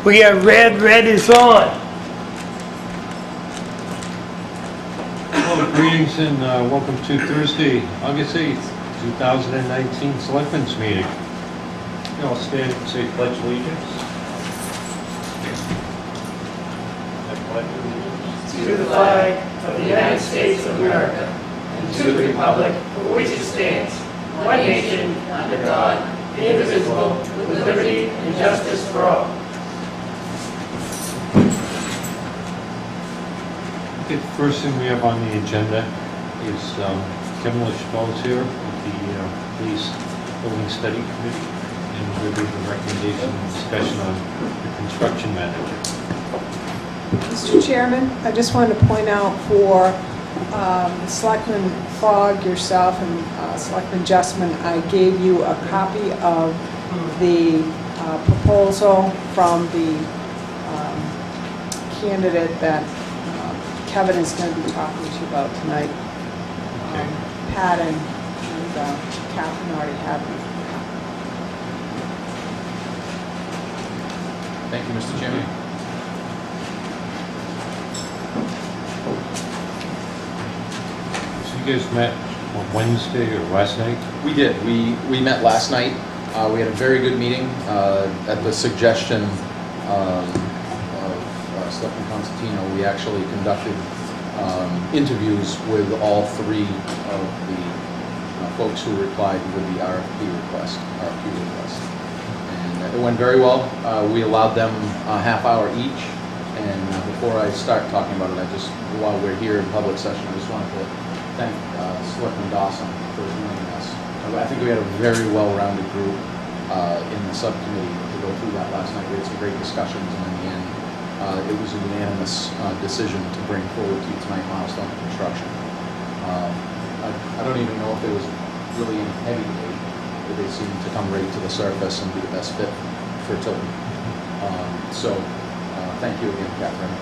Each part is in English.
We are red is on. Well, greetings and welcome to Thursday, August 8th, 2019 Selectmen's meeting. I'll stand and say pledge allegiance. I pledge allegiance To the flag of the United States of America and to the republic for which it stands, one nation, under God, indivisible, with liberty and justice for all. Okay, the first thing we have on the agenda is Kevin LaChapelle is here with the Police Building Study Committee, and we'll do the recommendation and discussion on the construction manager. Mr. Chairman, I just wanted to point out for Selectman Fogg, yourself, and Selectman Justman, I gave you a copy of the proposal from the candidate that Kevin is going to be talking to you about tonight. Okay. Pat and Catherine already have them. Thank you, Mr. Chairman. So you guys met on Wednesday or last night? We did. We met last night. We had a very good meeting at the suggestion of Selectman Constantino. We actually conducted interviews with all three of the folks who replied with the RFP request. And it went very well. We allowed them a half hour each. And before I start talking about it, while we're here in public session, I just wanted to thank Selectman Dawson for joining us. I think we had a very well-rounded group in the subcommittee to go through that last night. We had some great discussions, and in the end, it was a unanimous decision to bring forward to you tonight Milestone Construction. I don't even know if there was really any heavy debate, but they seemed to come right to the surface and be the best fit for Tilton. Thank you again, Catherine.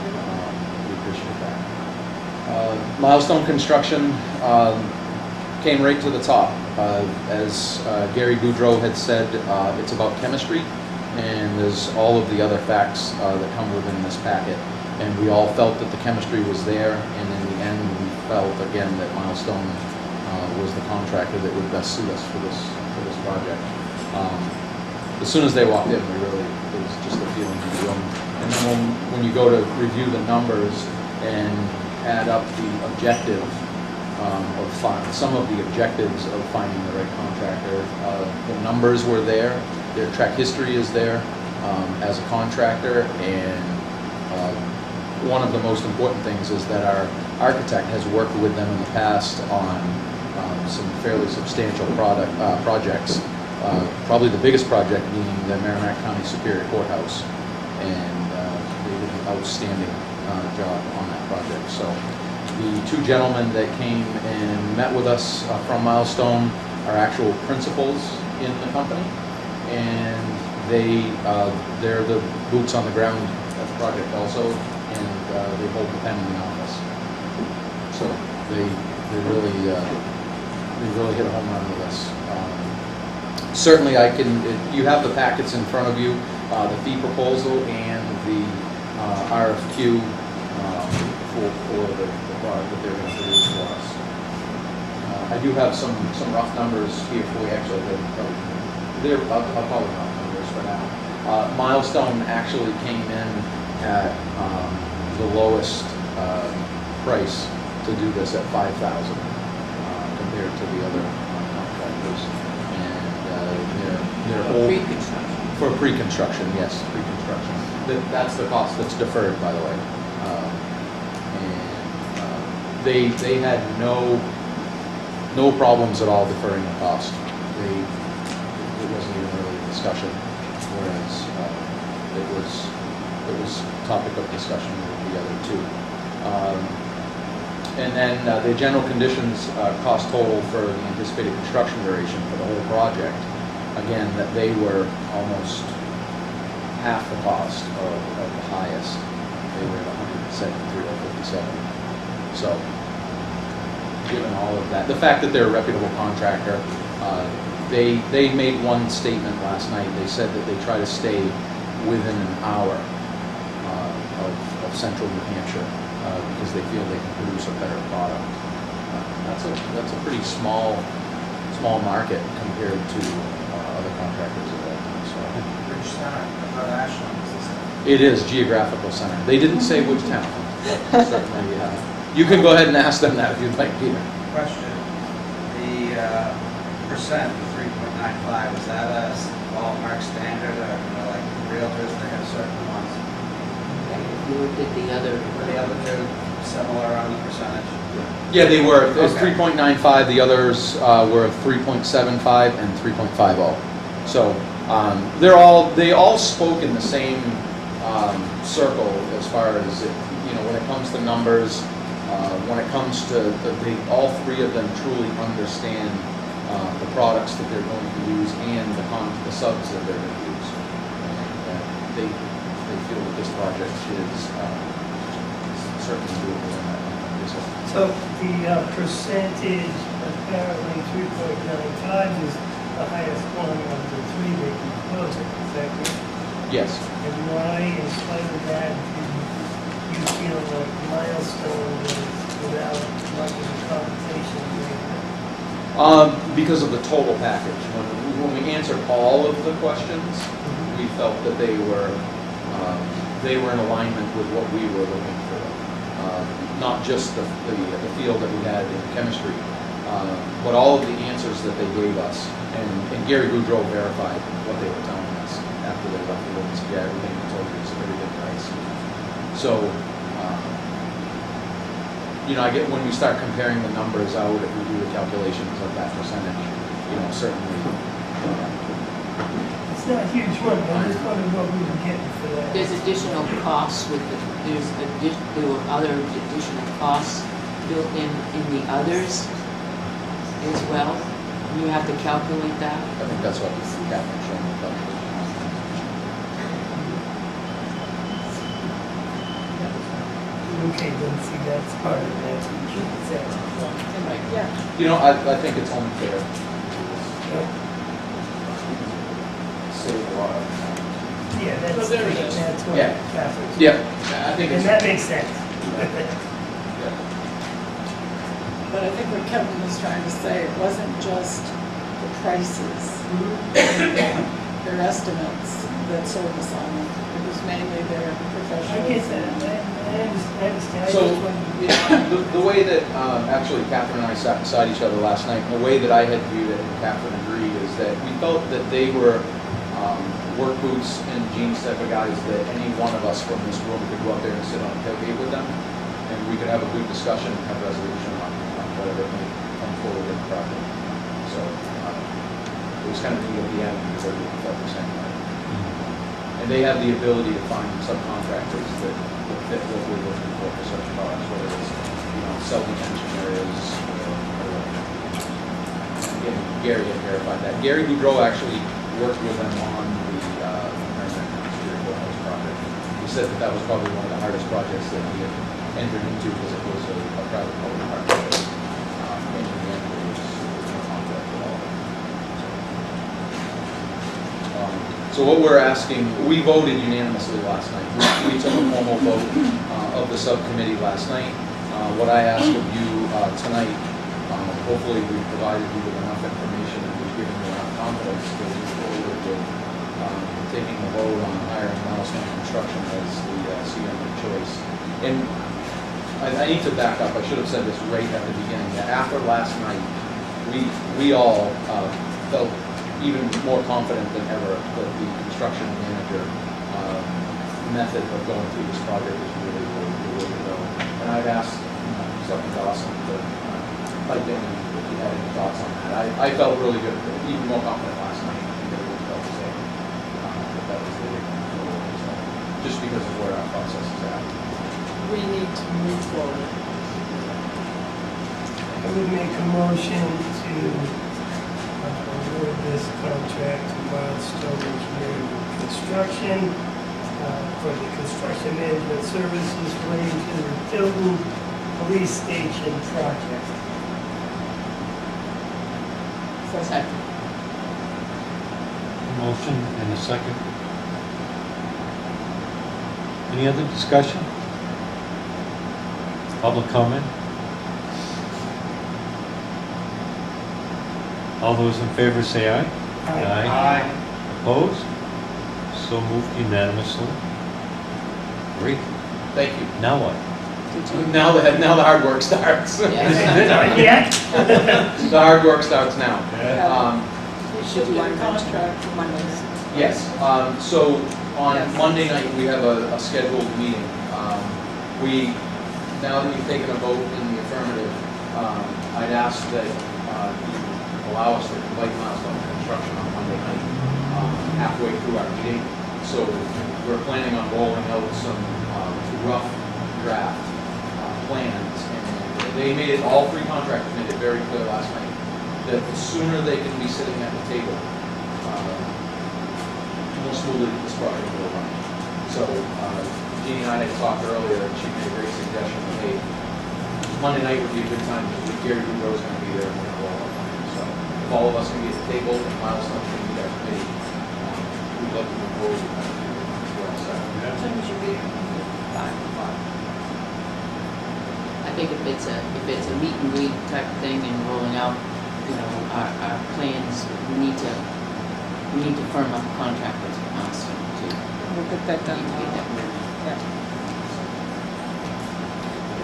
We appreciate that. Milestone Construction came right to the top. As Gary Goudreau had said, it's about chemistry, and there's all of the other facts that come within this packet. And we all felt that the chemistry was there, and in the end, we felt again that Milestone was the contractor that would best suit us for this project. As soon as they walked in, it was just a feeling in the room. And then when you go to review the numbers and add up the objective some of the objectives of finding the right contractor, the numbers were there. Their track history is there as a contractor, and one of the most important things is that our architect has worked with them in the past on some fairly substantial projects. Probably the biggest project being the Merrimack County Superior Courthouse, and they did an outstanding job on that project. So the two gentlemen that came and met with us from Milestone are actual principals in the company, and they're the boots on the ground at the project also, and they hold the pen in the office. So they really hit a home run with us. Certainly, you have the packets in front of you, the fee proposal and the RFQ for the product that they're going to produce for us. I do have some rough numbers here for you. Actually, I'll call them rough numbers for now. Milestone actually came in at the lowest price to do this at $5,000 compared to the other contractors, and they're old. For pre-construction, yes, pre-construction. That's the cost that's deferred, by the way. They had no problems at all deferring the cost. It wasn't even really a discussion, whereas it was topic of discussion with the other two. And then the general conditions cost total for the anticipated construction duration for the whole project. Again, that they were almost half the cost of the highest. They were at 173 or 57. So, given all of that, the fact that they're a reputable contractor, they made one statement last night. They said that they try to stay within an hour of central New Hampshire because they feel they can produce a better product. That's a pretty small market compared to other contractors at that time. So Which center, about Ashland, is this? it is geographical center. They didn't say which town. But certainly, you can go ahead and ask them that if you'd like, Peter. Question, the percent, the 3.95, is that a ballpark standard, or, like realtors, they have certain ones? If you looked at the other, Were the other two similar on the percentage? Yeah, they were. It was Okay. 3.95. The others were 3.75 and 3.50. So they all spoke in the same circle as far as when it comes to numbers. When it comes to all three of them truly understand the products that they're going to use and the subs that they're going to use. They feel that this project is certainly doable in that respect. So the percentage, apparently 3.95 is the highest one of the three that you proposed, is that correct? Yes. And why, in spite of that, do you feel like Milestone is without much of a compensation agreement? Because of the total package. When we answered all of the questions, we felt that they were in alignment with what we were looking for. Not just the field that we had in chemistry, but all of the answers that they gave us. And Gary Goudreau verified what they were telling us after they left the room. So yeah, everything we told you is a very good price. So, I get when we start comparing the numbers out, if we do the calculations of that percentage, certainly. It's not a huge one, but I just wondered what we were getting for that. there's additional costs there were other additional costs built in the others as well. You have to calculate that. I think that's what Catherine showed me. Okay, then see, that's part of that. Yeah. I think it's only fair. Save a lot of time. Yeah, that's what Yeah. Catherine's. Yeah, I think And it's. that makes sense. But I think what Kevin was trying to say, it wasn't just the prices, their estimates that sold us on them. It was mainly their professional. I get that, I understand. I So, just wanted- the way that, actually Catherine and I sat beside each other last night, and the way that I had viewed it, and Catherine agreed, is that we felt that they were work boots and jeans type of guys that any one of us from this room could go out there and sit on a tailgate with them, and we could have a good discussion and have resolution on whatever may come forward in the project. So, it was kind of neat at the end because everyone felt the same way. And they have the ability to find subcontractors that fit what we're looking for such products, whether it's, selling engineers or again, Gary had verified that. Gary Goudreau actually worked with them on the American Exterior Courthouse project. He said that was probably one of the hardest projects that he had entered into because it was a private public partnership. And in the end, it was no conflict at all. So what we're asking, we voted unanimously last night. We took a formal vote of the subcommittee last night. What I ask of you tonight, hopefully we've provided you with enough information and we've given you enough confidence to move forward with taking the vote on hiring Milestone Construction as the CM of choice. And I need to back up. I should have said this right at the beginning, that after last night, we all felt even more confident than ever that the construction manager method of going through this project is really the way to go. And I've asked Selectman Dawson to pipe in if he had any thoughts on that. I felt really good, even more confident last night. I think everyone felt the same. That was the way to go. So, just because of where our process is at. We need to move forward. I would make a motion to award this contract to Milestone Engineering Construction for the construction management services relating to the Tilton Police Station project. Second. Motion and a second. Any other discussion? Public comment? All those in favor say aye. Aye. Opposed? So moved unanimously. Great. Thank you. Now what? Now the hard work starts. Not yet? The hard work starts now. Should you want to contract for Mondays? Yes, so on Yes. Monday night, we have a scheduled meeting. Now that you've taken a vote in the affirmative, I'd ask that you allow us to invite Milestone Construction on Monday night, halfway through our meeting. So we're planning on rolling out some rough draft plans. And they made it, all three contractors made it very clear last night that the sooner they can be sitting at the table, more smoothly this project will run. So, Jeannie and I had talked earlier, and she made a great suggestion that, hey, Monday night would be a good time because Gary Goodrow's going to be there and we're going to roll our plans. So, if all of us can be at the table and Milestone can be our committee, we'd like to move forward with that. We're all set. I think if it's a meet and greet type of thing and rolling out, our plans, we need to firm up a contract with Milestone too. We'll get that done. Need to get that moving. Yeah.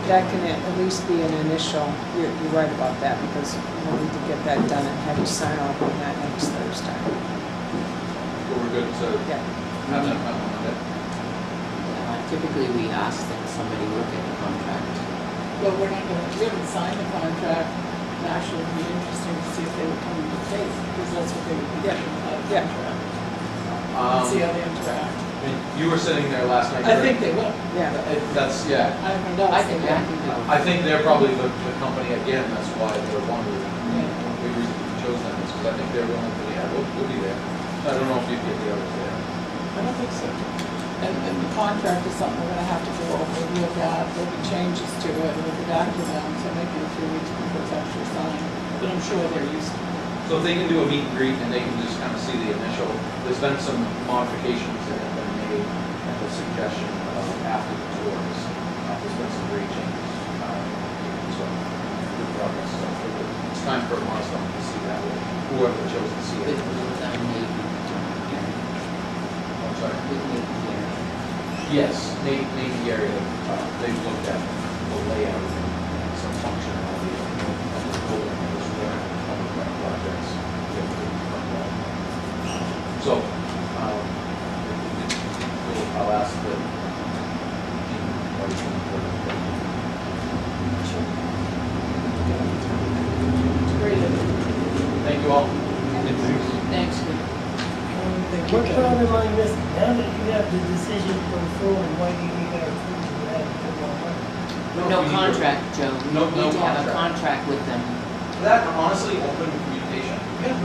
That can at least be an initial, you're right about that, because we'll need to get that done and have you sign off on that next Thursday. So we're good to Yeah. have that on Monday. Typically, we ask that somebody look at the contract. Well, we haven't signed the contract. Actually, it'd be interesting to see if they would come into place, because that's what they would be Yeah. doing without a Yeah. contract. See how they interact. You were sitting there last night. I think they will. Yeah. That's, yeah. I don't know. I think they will. I think they're probably the company, again, that's why they're one of the Yeah. big reasons we chose them, is because I think they're willing to, yeah, we'll be there. I don't know if you'd get the others there. I don't think so. And the contract is something we're gonna have to go over, look at, there'll be changes to it, we'll get back to them, so maybe in 3 weeks before it's actually signed. But I'm sure they're used to it. So if they can do a meet and greet and they can just kind of see the initial, there's been some modifications that have been made at the suggestion of after the tours. There's been some great changes. So, good progress. So it's time for Milestone to see that, whoever chose to see it. With Nate and I'm sorry. with Nate and Gary. Yes, Nate and Gary, they've looked at the layout and some functionality of the building and this public projects. So, I'll ask that. Great. Thank you all. Thanks. What problem am I missing? Now that you have the decision going forward, why do you need our approval to have to come on? No contract, Joe. We No need to have a contract. contract with them. That, honestly, open communication.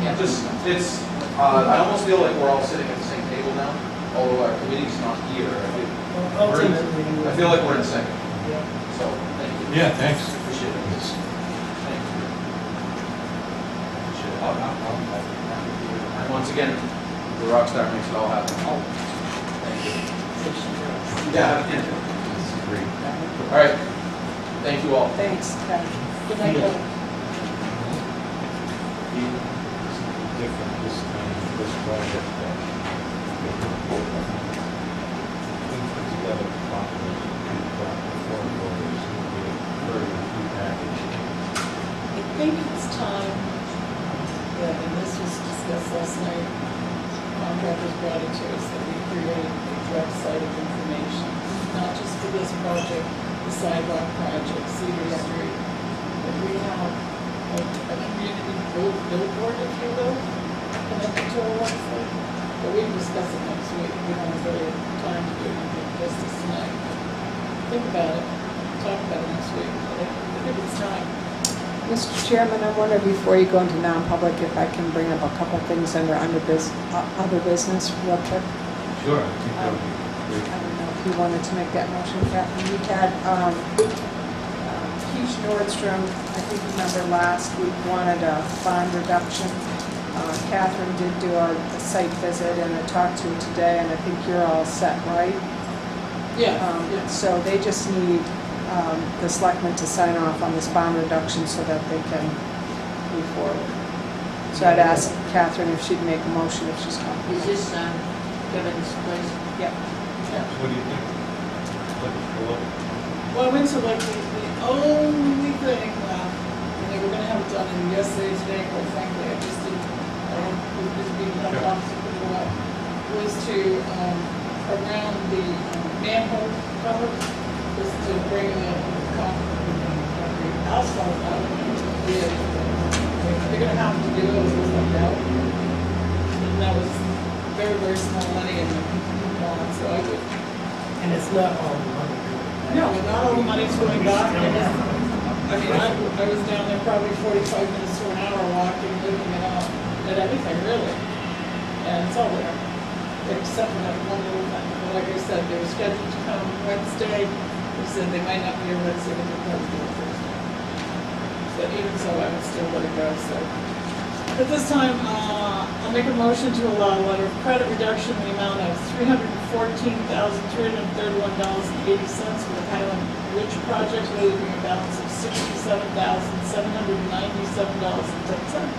Yeah. Just, it's, I almost feel like we're all sitting at the same table now, although our committee's not here. Ultimately, I feel like we're in sync, Yeah. so, thank you. Yeah, thanks. Appreciate it. Thank you. Appreciate it. And once again, the Rockstar makes it all happen. Thank you. Yeah. Great. All right. Thank you all. Thanks, Ted. Good night, Kevin. Different this time, this project. Maybe it's time that, and this was discussed last night, contractors brought it to us, that we create a website of information, not just for this project, the sidewalk project, Cedar Street, but we have a community billboard, if you will, connected to our website. But we can discuss it next week, we don't have really time to do it, just this tonight. Think about it, talk about it next week, I think it's time. Mr. Chairman, I wonder before you go into non-public if I can bring up a couple things under other business real quick. Sure, I think that would be great. I don't know if you wanted to make that motion, Catherine. We had Keith Nordstrom, I think you remember last week, wanted a bond reduction. Catherine did do a site visit and I talked to her today and I think you're all set, right? Yeah, yeah. So they just need the selectmen to sign off on this bond reduction so that they can move forward. So I'd ask Catherine if she'd make a motion if she's comfortable. Is this Kevin's place? Yep. What do you think? Well, I went to like the only thing left, and they were gonna have it done in yesterday, today, quite frankly, I just didn't, I was just being held Yeah. off to put it away, was to, around the manhole cover, was to bring the concrete asphalt out. They're gonna have to do those, was like that. And that was very, very small money in the bond, so I would. And it's not all money. No, not all the money's going back. I mean, I was down there probably 45 minutes to an hour walking, looking at everything, really. And it's all there, except for that one little thing. But like I said, they were scheduled to come Wednesday. They said they might not be able to see it Thursday or Thursday. But even so, I would still let it go, so. At this time, I'll make a motion to allow a letter of credit reduction in the amount of $314,331.80 for the Highland Ridge project, leaving a balance of $67,797.10.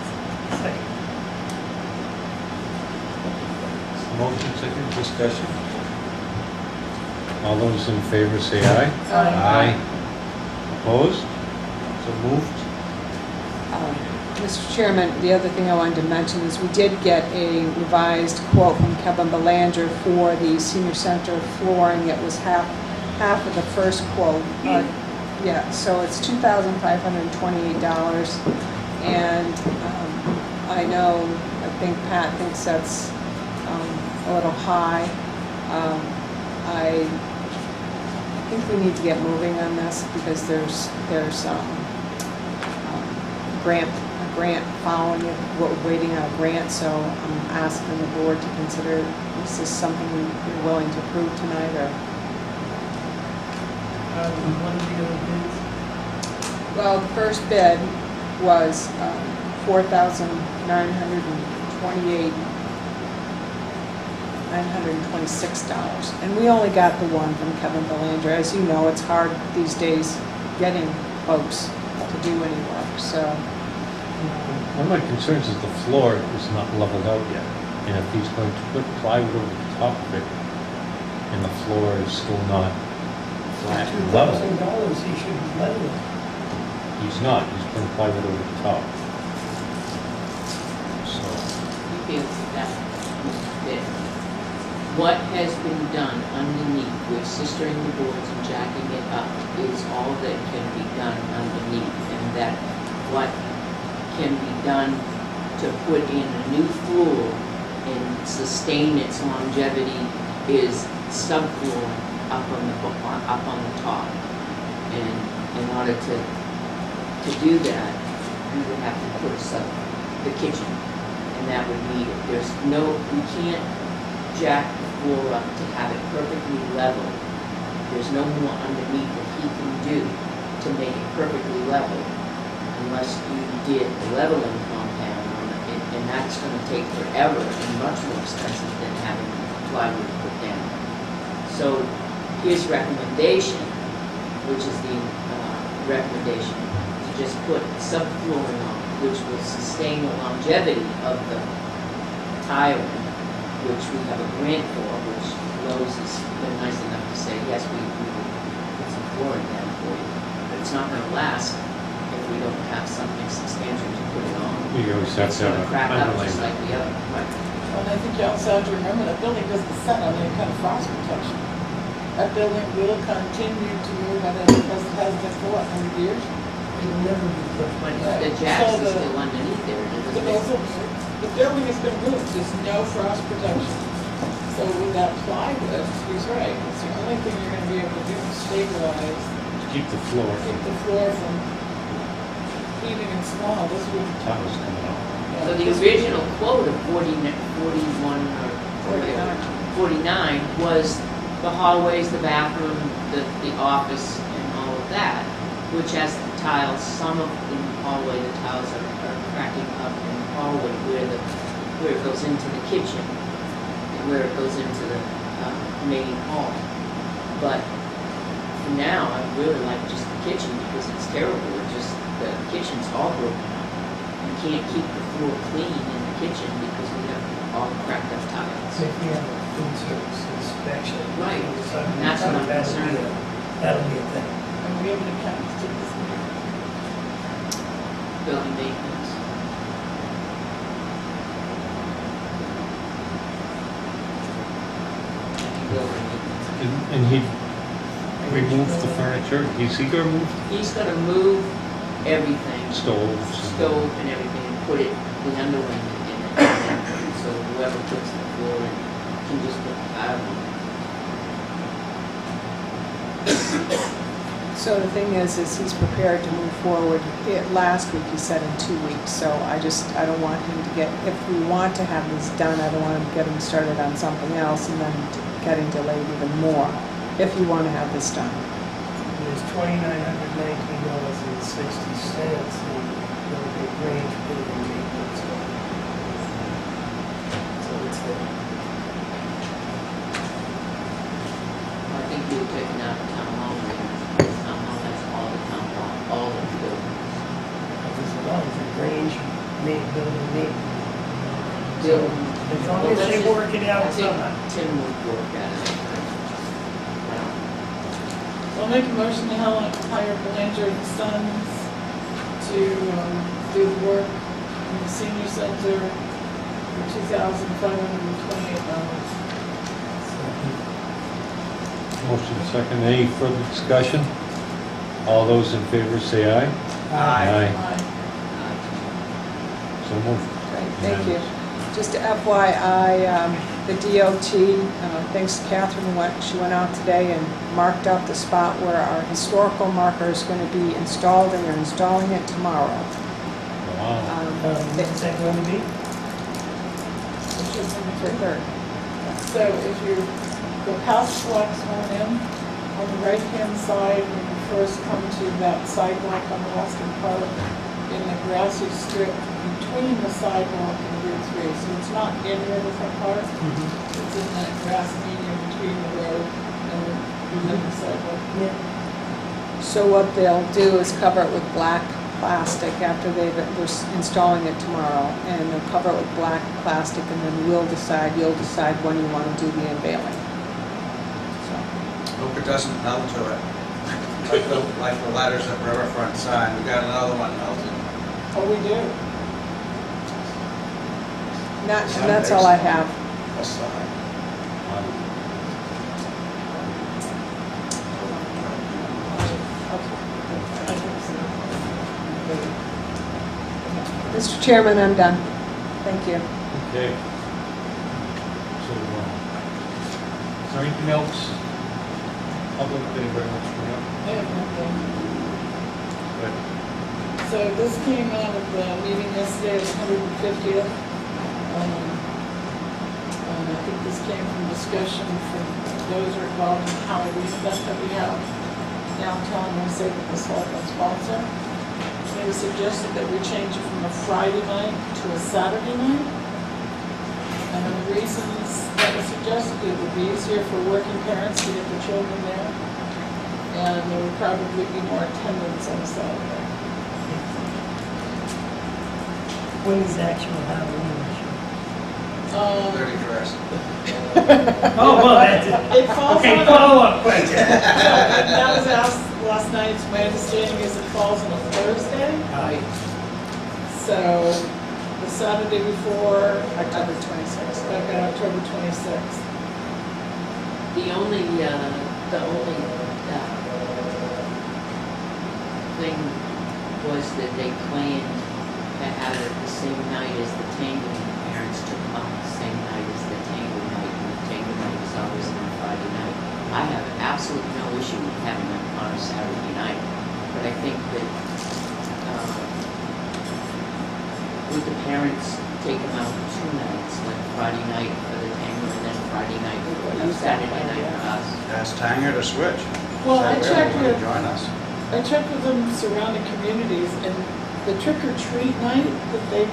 Second. Motion, second, discussion. All those in favor say aye. Aye. Opposed? So moved. Mr. Chairman, the other thing I wanted to mention is we did get a revised quote from Kevin Belanger for the senior center flooring. It was half of the first quote. Yeah, so it's $2,528. And I think Pat thinks that's a little high. I think we need to get moving on this because there's grant following it. We're waiting on a grant, so I'm asking the board to consider, is this something you're willing to approve tonight, or? What are the other bids? Well, the first bid was $4,926, and we only got the one from Kevin Belanger. As you know, it's hard these days getting folks to do any work, so. One of my concerns is the floor is not leveled out yet. And if he's going to put plywood over the top of it, and the floor is still not flat and level, $2,000, he should level it. he's not, he's putting plywood over the top. So, You feel that, that what has been done underneath with sistering the boards and jacking it up is all that can be done underneath, and that what can be done to put in a new floor and sustain its longevity is subfloor up on the top. And in order to do that, we would have to put the kitchen, and that would need it. We can't jack the floor up to have it perfectly level. There's no more underneath that he can do to make it perfectly level unless you did the leveling compound on it, and that's going to take forever and much more expensive than having plywood put down. So his recommendation, which is the recommendation, to just put subflooring on, which will sustain the longevity of the tiling, which we have a grant for, which Lowe's has been nice enough to say, yes, we will put some flooring down for you, but it's not going to last if we don't have something substantial to put it on. you always have It's to going have to crack an up underlay. just like the other. Right. And I think you also have to remember that building doesn't set on any kind of frost protection. That building will continue to move at it because it has been for 100 years. It will never be perfect. But Right. the jacks So is the- still underneath there. and it But doesn't- also, the building is going to move, there's no frost protection. So with that plywood, he's right, it's the only thing you're going to be able to do to stabilize, Keep the floor, keep the floor from heaving and small. This would, tiles coming out. So the original quote of 41 or 49 was the hallways, the bathroom, the office, and all of that, which has the tiles, some of in the hallway, the tiles are cracking up in the hallway where it goes into the kitchen and where it goes into the main hall. But for now, I really like just the kitchen because it's terrible. It's just, the kitchen's all broken up. You can't keep the floor clean in the kitchen because we have all cracked up tiles. So if we have a food service inspection. Right. So And that's what I'm concerned about. That'll be a thing. And we have an account to this meeting. Building maintenance. Building maintenance. And he removed the furniture, is he gonna move He's gonna move everything, stoves? stove and everything, and put it, the underwing in it. And so whoever puts the floor in can just put, I don't know. So the thing is he's prepared to move forward. Last week he said in 2 weeks, so I don't want him to get, if we want to have this done, I don't want him to get him started on something else and then getting delayed even more, if you want to have this done. There's $2,919.60 in the range building maintenance. So it's there. I think you were taking out the town hall, because town hall has all the town hall, all of the buildings. There's a lot of range, building maintenance. Building. As long as they work it out I think somehow. Tim would work at it. So I'll make a motion to hire Belanger and Sons to do the work in the senior center for $2,528. Motion second, any further discussion? All those in favor say aye. Aye. So moved. Great, thank you. Just FYI, the DOT, thanks to Catherine, she went out today and marked out the spot where our historical marker is going to be installed, and they're installing it tomorrow. Wow. What's that going to be? Which is in For the third. So if you go past Selectmen, on the right-hand side, when you first come to that sidewalk on the western part, in the grassy strip between the sidewalk and Route 3. So it's not in Riverfront Park, it's in that grass medium between the road and the sidewalk. Yeah. So what they'll do is cover it with black plastic after they're installing it tomorrow, and they'll cover it with black plastic, and then you'll decide when you want to do the unveiling. So, Hope it doesn't melt to it. Like the letters at Riverfront sign, we got another one melted. Oh, we do? and that's all I have. A sign. Mr. Chairman, I'm done. Thank you. Okay. So, is there anything else? Public, thank you very much for that. I have nothing. Good. So this came out of the meeting yesterday, the 150th. And I think this came from discussion from those who are involved in the Halloween event that we have downtown, and we say that the selectmen sponsor. It was suggested that we change it from a Friday night to a Saturday night. And the reasons that was suggested, it would be easier for working parents to get their children there. And there would probably be more attendance on Saturday. When is actual Halloween? 31st. Oh, well, that's it. It falls Okay, on follow-up question. That was asked last night. My understanding is it falls on a Thursday. Right. So the Saturday before, October 26th. okay, October 26th. The only thing was that they planned to have it the same night as the Tango. Parents took them up the same night as the Tango night, and the Tango night is always on Friday night. I have absolutely no issue with having it on a Saturday night, but I think that would the parents take them out 2 nights, like Friday night for the Tango and then Friday night, Saturday night for us? Ask Tanger to switch. Well, I Say, checked "Everyone with, Join us. I checked with them surrounding communities, and the trick or treat night that they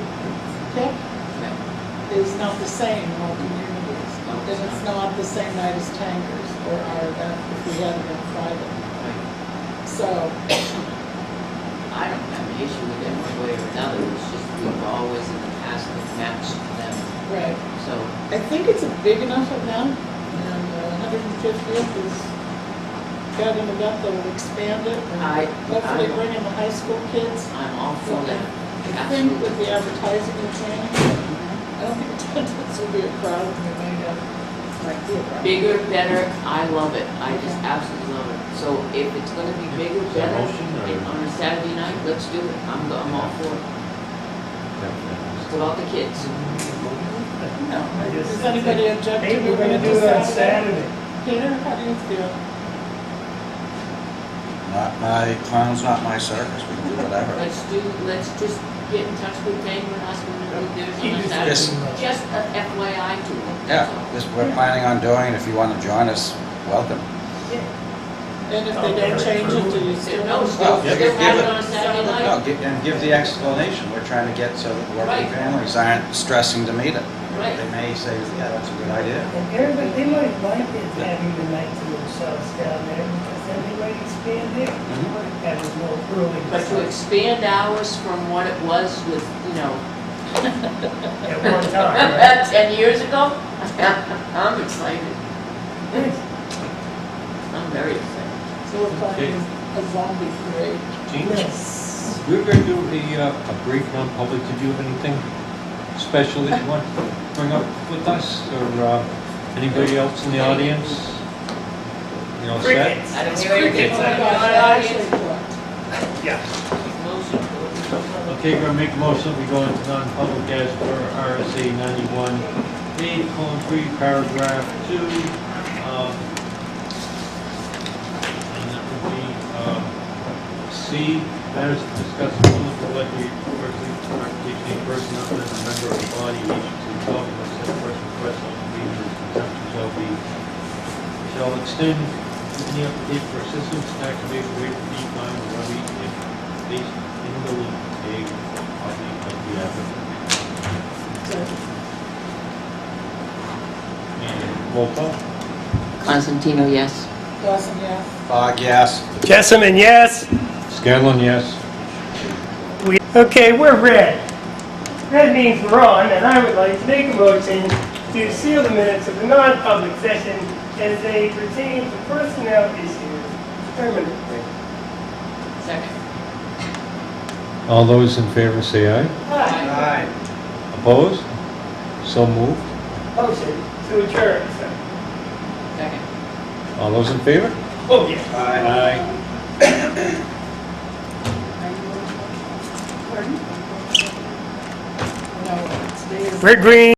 pick Okay. is not the same in all communities. And it's not the same night as tankers or our event if we had it on Friday. Right. So, I don't have an issue with it one way or another, it's just we've always in the past have matched them, right. so. I think it's a big enough event, and 150th is got an event that will expand it, and hopefully bring in the high school kids. I'm all for that, I think with the advertising and training, I don't think attendance will be a crowd, we may have, might be a crowd. Bigger, better, I love it, I just absolutely love it. So if it's gonna be bigger, Is that a better, motion, or- and on a Saturday night, let's do it, I'm all for it, put all the kids. No, I just- does anybody object to Hey, we're moving gonna it do to it on Saturday? Saturday. Peter, how do you feel? Not my clown's not my circus, we can do whatever. Let's just get in touch with Dave and ask them to do theirs on a Yes. Saturday. Just a FYI to them. Yeah, this, we're planning on doing, if you want to join us, welcome. And if they don't change it, do you still? No, Well, still give have it- it on a Saturday No, night. and give the explanation, we're trying to get so that working Right. families aren't stressing to meet it. Right. They may say, yeah, that's a good idea. And everybody, they might like it having the night to themselves down there, because then they might expand it, having more early. But to expand hours from what it was with, At one time, right? 10 years ago, I'm excited. I'm very excited. So we're planning a zombie parade. Gene, Yes. we were going to do a brief non-public. Did you have anything special that you want to bring up with us, or anybody else in the audience? You all set? Crickets. I don't hear anything Oh from my the gosh, audience. actually, what? Yeah. Motion for- Okay, we're gonna make a motion, we go into non-public as per RSA 91A:3, paragraph 2. And that would be C, matters to discuss employment of elected rectification, a person other than a member of the body, each to resolve unless that person requests on the meeting, his consumption shall extend any application for assistance, tax rebate, rate, fee, fine, or levy if based in the day of the applicant. And roll call. Constantino, yes. Dawson, yes. Fog, yes. Jessamine, yes. Scanlon, yes. Okay, we're red. Red means we're on, and I would like to make a motion to seal the minutes of the non-public session as they pertain to personnel issues permanently. Second. All those in favor say aye. Aye. Aye. Opposed? So moved. Motion to adjourn, sir. Second. All those in favor? Oh, yeah. Aye. Pardon? No, it's Dave. Red, green.